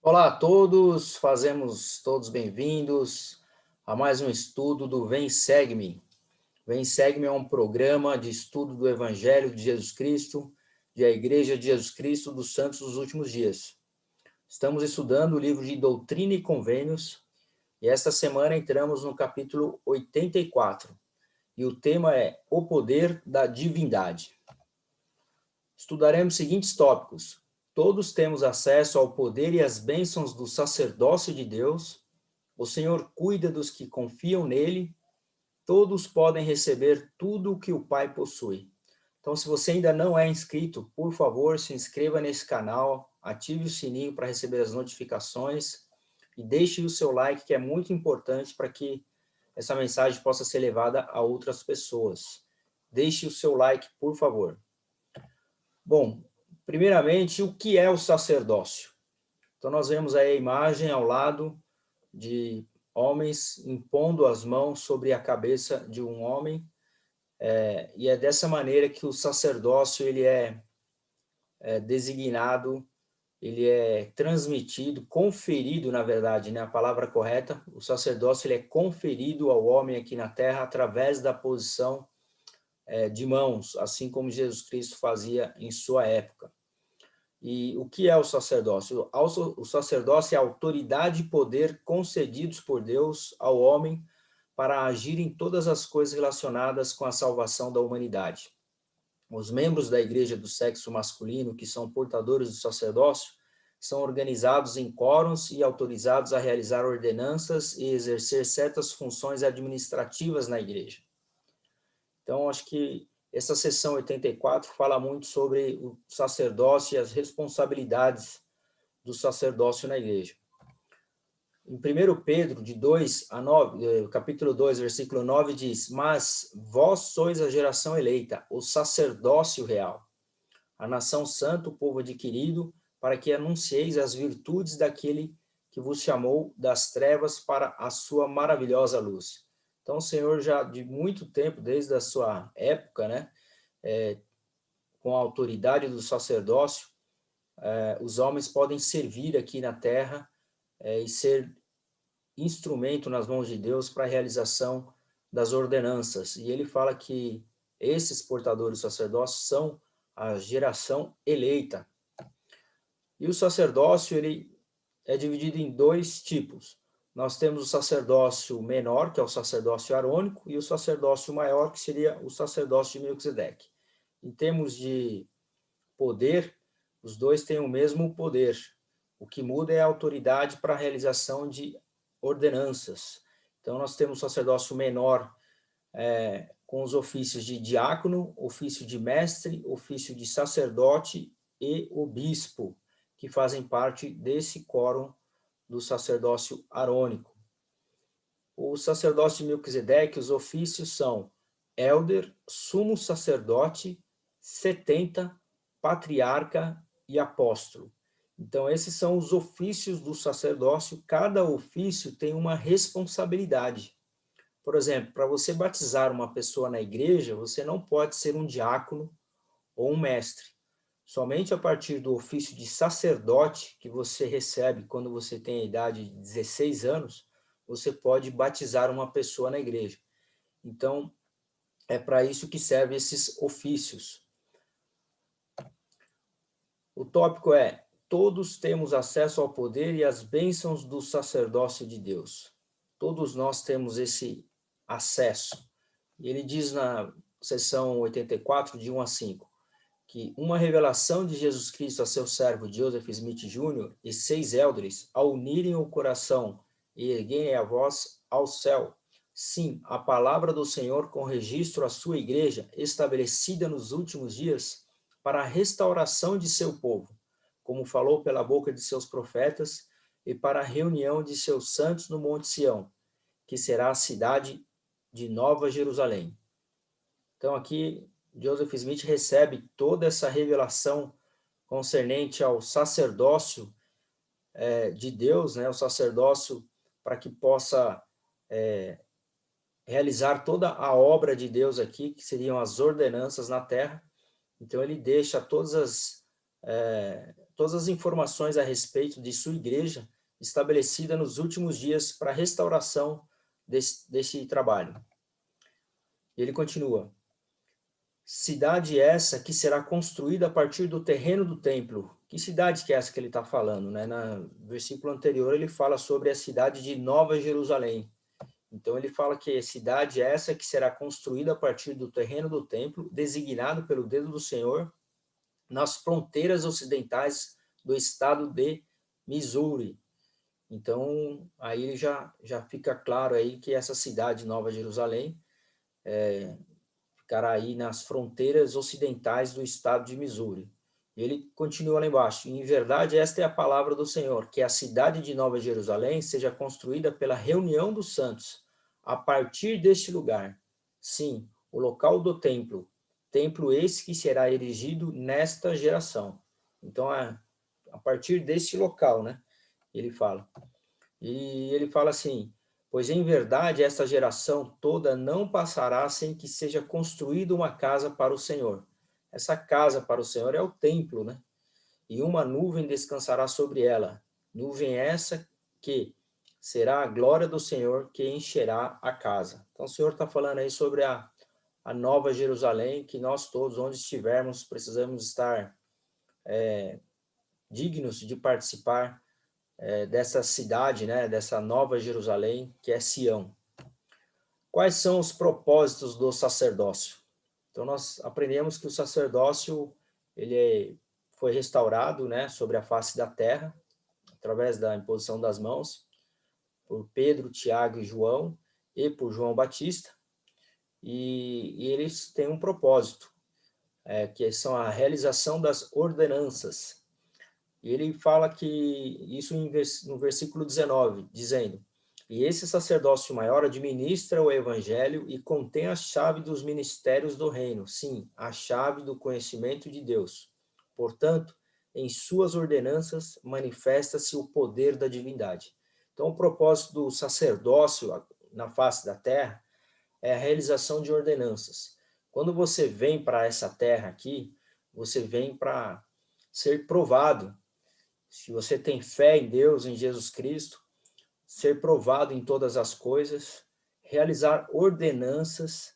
Olá a todos, fazemos todos bem-vindos a mais um estudo do Vem Segue-me. Vem Segue-me é um programa de estudo do Evangelho de Jesus Cristo, da Igreja de Jesus Cristo dos Santos dos Últimos Dias. Estamos estudando o livro de Doutrina e Convênios e esta semana entramos no capítulo 84 e o tema é O Poder da Divindade. Estudaremos os seguintes tópicos: todos temos acesso ao poder e às bênçãos do sacerdócio de Deus. O Senhor cuida dos que confiam nele. Todos podem receber tudo o que o Pai possui. Então, se você ainda não é inscrito, por favor, se inscreva nesse canal, ative o sininho para receber as notificações e deixe o seu like, que é muito importante para que essa mensagem possa ser levada a outras pessoas. Deixe o seu like, por favor. Bom, primeiramente, o que é o sacerdócio? Então, nós vemos aí a imagem ao lado de homens impondo as mãos sobre a cabeça de um homem, e é dessa maneira que o sacerdócio ele é designado, ele é transmitido, conferido, na verdade, né, a palavra correta, o sacerdócio ele é conferido ao homem aqui na terra através da posição de mãos, assim como Jesus Cristo fazia em sua época. E o que é o sacerdócio? O sacerdócio é a autoridade e poder concedidos por Deus ao homem para agir em todas as coisas relacionadas com a salvação da humanidade. Os membros da igreja do sexo masculino, que são portadores do sacerdócio, são organizados em quóruns e autorizados a realizar ordenanças e exercer certas funções administrativas na igreja. Então, acho que essa sessão 84 fala muito sobre o sacerdócio e as responsabilidades do sacerdócio na igreja. Em 1 Pedro, de 2 a 9, capítulo 2, versículo 9, diz: Mas vós sois a geração eleita, o sacerdócio real, a nação santa, o povo adquirido, para que anuncieis as virtudes daquele que vos chamou das trevas para a sua maravilhosa luz. Então, o Senhor já de muito tempo, desde a sua época, né, com a autoridade do sacerdócio, os homens podem servir aqui na terra e ser instrumento nas mãos de Deus para a realização das ordenanças. E ele fala que esses portadores do sacerdócio são a geração eleita. E o sacerdócio ele é dividido em dois tipos. Nós temos o sacerdócio menor, que é o sacerdócio arônico, e o sacerdócio maior, que seria o sacerdócio de Melquisedeque. Em termos de poder, os dois têm o mesmo poder. O que muda é a autoridade para a realização de ordenanças. Então, nós temos o sacerdócio menor com os ofícios de diácono, ofício de mestre, ofício de sacerdote e o bispo, que fazem parte desse quórum do sacerdócio arônico. O sacerdócio de Melquisedeque, os ofícios são élder, sumo sacerdote, 70, patriarca e apóstolo. Então, esses são os ofícios do sacerdócio. Cada ofício tem uma responsabilidade. Por exemplo, para você batizar uma pessoa na igreja, você não pode ser um diácono ou um mestre. Somente a partir do ofício de sacerdote que você recebe quando você tem a idade de 16 anos, você pode batizar uma pessoa na igreja. Então, é para isso que servem esses ofícios. O tópico é: todos temos acesso ao poder e às bênçãos do sacerdócio de Deus. Todos nós temos esse acesso. E ele diz na seção 84, de 1 a 5, que uma revelação de Jesus Cristo a seu servo Joseph Smith Jr. e 6 elders, ao unirem o coração e erguerem a voz ao céu, sim, a palavra do Senhor com registro à sua igreja, estabelecida nos últimos dias, para a restauração de seu povo, como falou pela boca de seus profetas, e para a reunião de seus santos no Monte Sião, que será a cidade de Nova Jerusalém. Então aqui Joseph Smith recebe toda essa revelação concernente ao sacerdócio de Deus, né, o sacerdócio para que possa realizar toda a obra de Deus aqui, que seriam as ordenanças na terra. Então ele deixa todas todas as informações a respeito de sua igreja estabelecida nos últimos dias para a restauração desse trabalho. E ele continua: cidade essa que será construída a partir do terreno do templo. Que cidade que é essa que ele está falando, né? No versículo anterior ele fala sobre a cidade de Nova Jerusalém. Então ele fala que a cidade é essa que será construída a partir do terreno do templo, designado pelo dedo do Senhor, nas fronteiras ocidentais do estado de Missouri. Então aí ele já fica claro aí que essa cidade Nova Jerusalém ficará aí nas fronteiras ocidentais do estado de Missouri. E ele continua lá embaixo: em verdade, esta é a palavra do Senhor, que a cidade de Nova Jerusalém seja construída pela reunião dos santos, a partir deste lugar. Sim, o local do templo, templo esse que será erigido nesta geração. Então, a partir deste local, né? Ele fala. E ele fala assim: pois em verdade esta geração toda não passará sem que seja construída uma casa para o Senhor. Essa casa para o Senhor é o templo, né? E uma nuvem descansará sobre ela. Nuvem essa que será a glória do Senhor que encherá a casa. Então o Senhor está falando aí sobre a Nova Jerusalém, que nós todos, onde estivermos, precisamos estar dignos de participar dessa cidade, né, dessa Nova Jerusalém, que é Sião. Quais são os propósitos do sacerdócio? Então, nós aprendemos que o sacerdócio foi restaurado, né, sobre a face da terra, através da imposição das mãos, por Pedro, Tiago e João, e por João Batista, e eles têm um propósito, que são a realização das ordenanças. E ele fala que isso no versículo 19, dizendo: e esse sacerdócio maior administra o evangelho e contém a chave dos ministérios do reino, sim, a chave do conhecimento de Deus. Portanto, em suas ordenanças manifesta-se o poder da divindade. Então, o propósito do sacerdócio na face da terra é a realização de ordenanças. Quando você vem para essa terra aqui, você vem para ser provado. Se você tem fé em Deus, em Jesus Cristo, ser provado em todas as coisas, realizar ordenanças,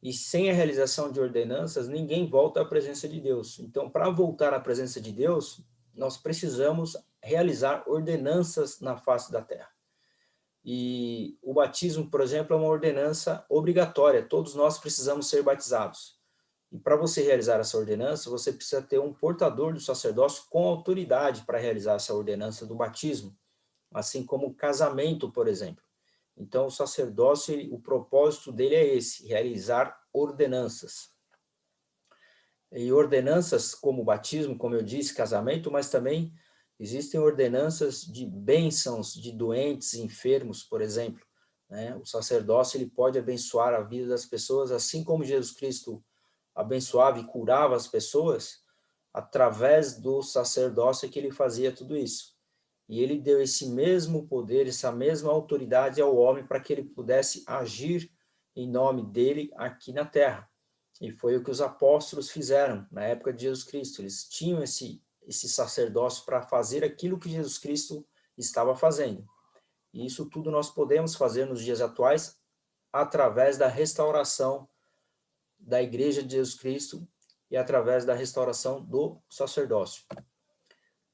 e sem a realização de ordenanças, ninguém volta à presença de Deus. Então, para voltar à presença de Deus, nós precisamos realizar ordenanças na face da terra. E o batismo, por exemplo, é uma ordenança obrigatória, todos nós precisamos ser batizados. E para você realizar essa ordenança, você precisa ter um portador do sacerdócio com autoridade para realizar essa ordenança do batismo, assim como o casamento, por exemplo. Então, o sacerdócio, o propósito dele é esse, realizar ordenanças. E ordenanças como o batismo, como eu disse, casamento, mas também existem ordenanças de bênçãos de doentes, enfermos, por exemplo. Né? O sacerdócio ele pode abençoar a vida das pessoas, assim como Jesus Cristo abençoava e curava as pessoas, através do sacerdócio que ele fazia tudo isso. E ele deu esse mesmo poder, essa mesma autoridade ao homem para que ele pudesse agir em nome dele aqui na terra. E foi o que os apóstolos fizeram na época de Jesus Cristo. Eles tinham esse sacerdócio para fazer aquilo que Jesus Cristo estava fazendo. E isso tudo nós podemos fazer nos dias atuais através da restauração da Igreja de Jesus Cristo e através da restauração do sacerdócio.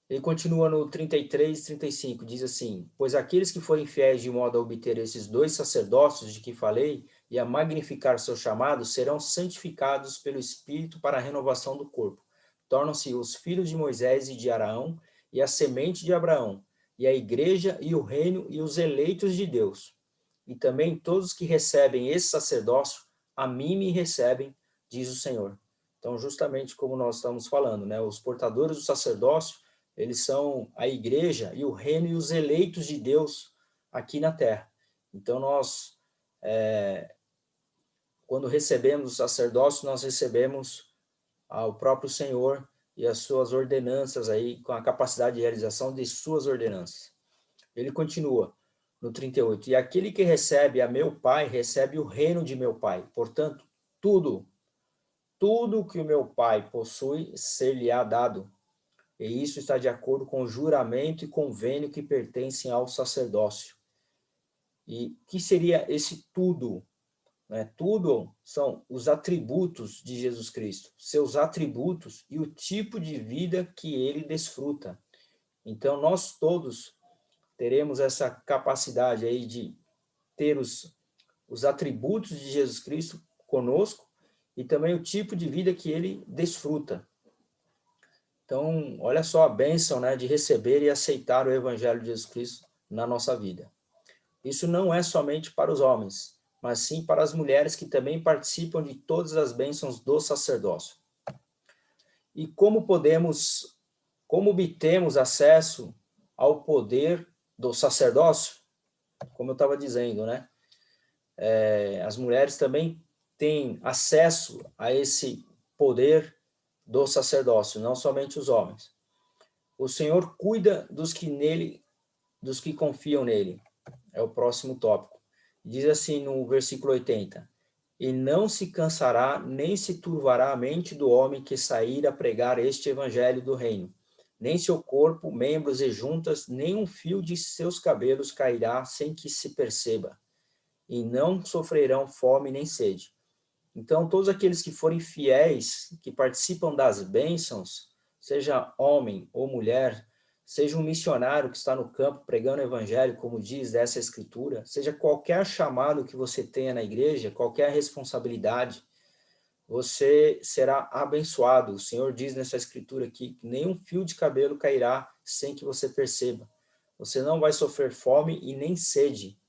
Ele continua no 33, 35, diz assim: pois aqueles que forem fiéis de modo a obter esses dois sacerdócios de que falei e a magnificar seu chamado, serão santificados pelo Espírito para a renovação do corpo. Tornam-se os filhos de Moisés e de Araão e a semente de Abraão, e a igreja e o reino e os eleitos de Deus. E também todos que recebem esse sacerdócio, a mim me recebem, diz o Senhor. Então, justamente como nós estamos falando, né? Os portadores do sacerdócio, eles são a igreja e o reino e os eleitos de Deus aqui na terra. Então, nós, quando recebemos o sacerdócio, nós recebemos o próprio Senhor e as suas ordenanças aí, com a capacidade de realização de suas ordenanças. Ele continua no 38, e aquele que recebe a meu Pai, recebe o reino de meu Pai. Portanto, tudo que o meu Pai possui, ser-lhe-á dado. e isso está de acordo com o juramento e convênio que pertencem ao sacerdócio. E o que seria esse tudo? Tudo são os atributos de Jesus Cristo, seus atributos e o tipo de vida que ele desfruta. Então, nós todos teremos essa capacidade aí de ter os atributos de Jesus Cristo conosco e também o tipo de vida que ele desfruta. Então, olha só a bênção, né, de receber e aceitar o Evangelho de Jesus Cristo na nossa vida. Isso não é somente para os homens, mas sim para as mulheres que também participam de todas as bênçãos do sacerdócio. E como obtemos acesso ao poder do sacerdócio? Como eu estava dizendo, né? As mulheres também têm acesso a esse poder do sacerdócio, não somente os homens. O Senhor cuida dos que confiam nele. É o próximo tópico. Diz assim no versículo 80: e não se cansará, nem se turvará a mente do homem que sair a pregar este evangelho do reino. Nem seu corpo, membros e juntas, nem um fio de seus cabelos cairá sem que se perceba. E não sofrerão fome nem sede. Então, todos aqueles que forem fiéis, que participam das bênçãos, seja homem ou mulher, seja um missionário que está no campo pregando o evangelho, como diz essa escritura, seja qualquer chamado que você tenha na igreja, qualquer responsabilidade, você será abençoado. O Senhor diz nessa escritura aqui que nenhum fio de cabelo cairá sem que você perceba. Você não vai sofrer fome e nem sede.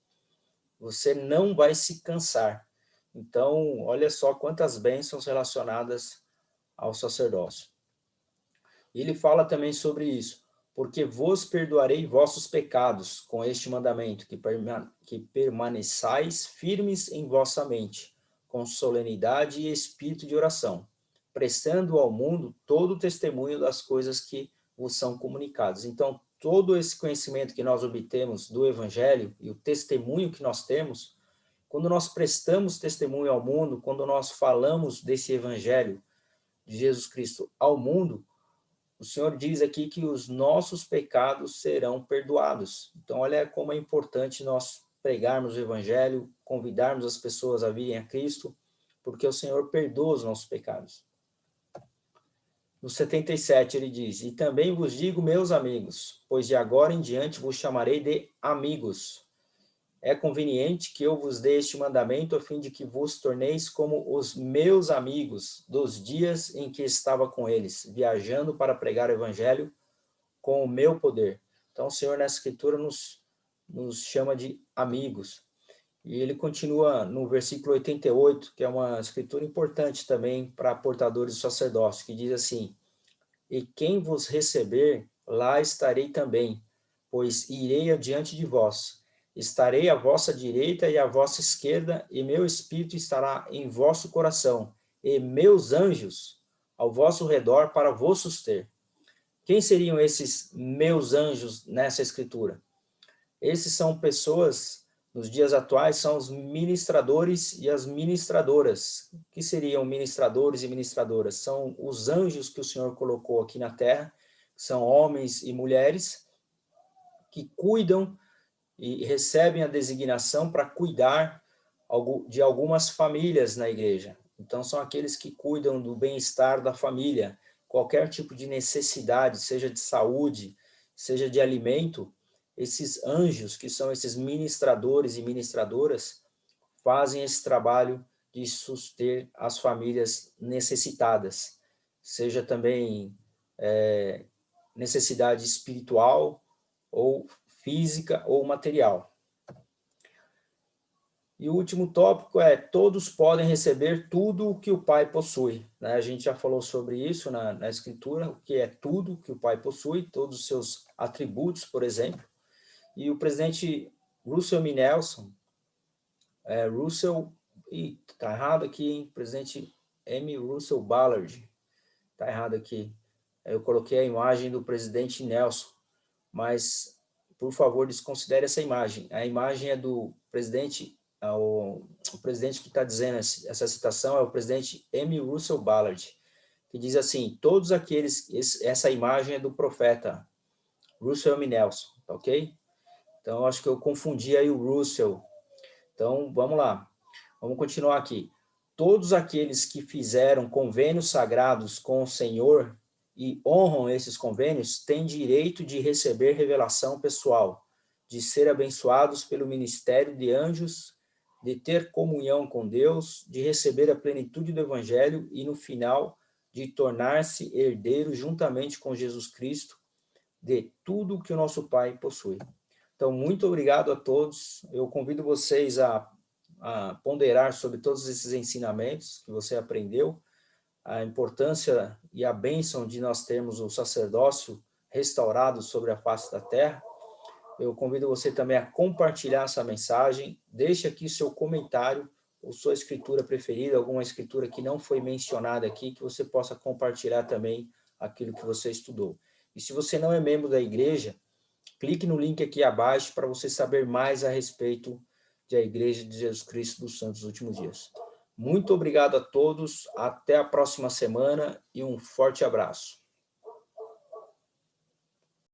Você não vai se cansar. Então, olha só quantas bênçãos relacionadas ao sacerdócio. E ele fala também sobre isso. Porque vos perdoarei vossos pecados com este mandamento, que permaneçais firmes em vossa mente, com solenidade e espírito de oração, prestando ao mundo todo o testemunho das coisas que vos são comunicadas. Então, todo esse conhecimento que nós obtemos do Evangelho e o testemunho que nós temos, quando nós prestamos testemunho ao mundo, quando nós falamos desse Evangelho de Jesus Cristo ao mundo, o Senhor diz aqui que os nossos pecados serão perdoados. Então, olha como é importante nós pregarmos o Evangelho, convidarmos as pessoas a virem a Cristo, porque o Senhor perdoa os nossos pecados. No 77 ele diz: e também vos digo, meus amigos, pois de agora em diante vos chamarei de amigos. É conveniente que eu vos dê este mandamento a fim de que vos torneis como os meus amigos dos dias em que estava com eles, viajando para pregar o evangelho com o meu poder. Então o Senhor nessa escritura nos chama de amigos. E ele continua no versículo 88, que é uma escritura importante também para portadores do sacerdócio, que diz assim: e quem vos receber, lá estarei também, pois irei adiante de vós. Estarei à vossa direita e à vossa esquerda, e meu espírito estará em vosso coração, e meus anjos ao vosso redor para vos suster. Quem seriam esses meus anjos nessa escritura? Esses são pessoas, nos dias atuais, são os ministradores e as ministradoras. O que seriam ministradores e ministradoras? São os anjos que o Senhor colocou aqui na terra, são homens e mulheres que cuidam e recebem a designação para cuidar de algumas famílias na igreja. Então, são aqueles que cuidam do bem-estar da família, qualquer tipo de necessidade, seja de saúde, seja de alimento, esses anjos, que são esses ministradores e ministradoras, fazem esse trabalho de suster as famílias necessitadas, seja também necessidade espiritual, ou física, ou material. E o último tópico é: todos podem receber tudo o que o Pai possui. A gente já falou sobre isso na Escritura, o que é tudo que o Pai possui, todos os seus atributos, por exemplo. E o presidente Russell M. Nelson, tá errado aqui, hein? Presidente M. Russell Ballard, tá errado aqui. Eu coloquei a imagem do presidente Nelson, mas, por favor, desconsidere essa imagem. A imagem é do presidente, o presidente que está dizendo essa citação é o presidente M. Russell Ballard. que diz assim, todos aqueles, essa imagem é do profeta Russell M. Nelson, tá ok? Então, acho que eu confundi aí o Russell. Então, vamos lá. Vamos continuar aqui. Todos aqueles que fizeram convênios sagrados com o Senhor e honram esses convênios têm direito de receber revelação pessoal, de ser abençoados pelo ministério de anjos, de ter comunhão com Deus, de receber a plenitude do Evangelho e, no final, de tornar-se herdeiro juntamente com Jesus Cristo de tudo que o nosso Pai possui. Então, muito obrigado a todos. Eu convido vocês a ponderar sobre todos esses ensinamentos que você aprendeu, a importância e a bênção de nós termos o sacerdócio restaurado sobre a face da terra. Eu convido você também a compartilhar essa mensagem, deixe aqui seu comentário ou sua escritura preferida, alguma escritura que não foi mencionada aqui, que você possa compartilhar também aquilo que você estudou. E se você não é membro da igreja, clique no link aqui abaixo para você saber mais a respeito da Igreja de Jesus Cristo dos Santos dos Últimos Dias. Muito obrigado a todos, até a próxima semana e um forte abraço.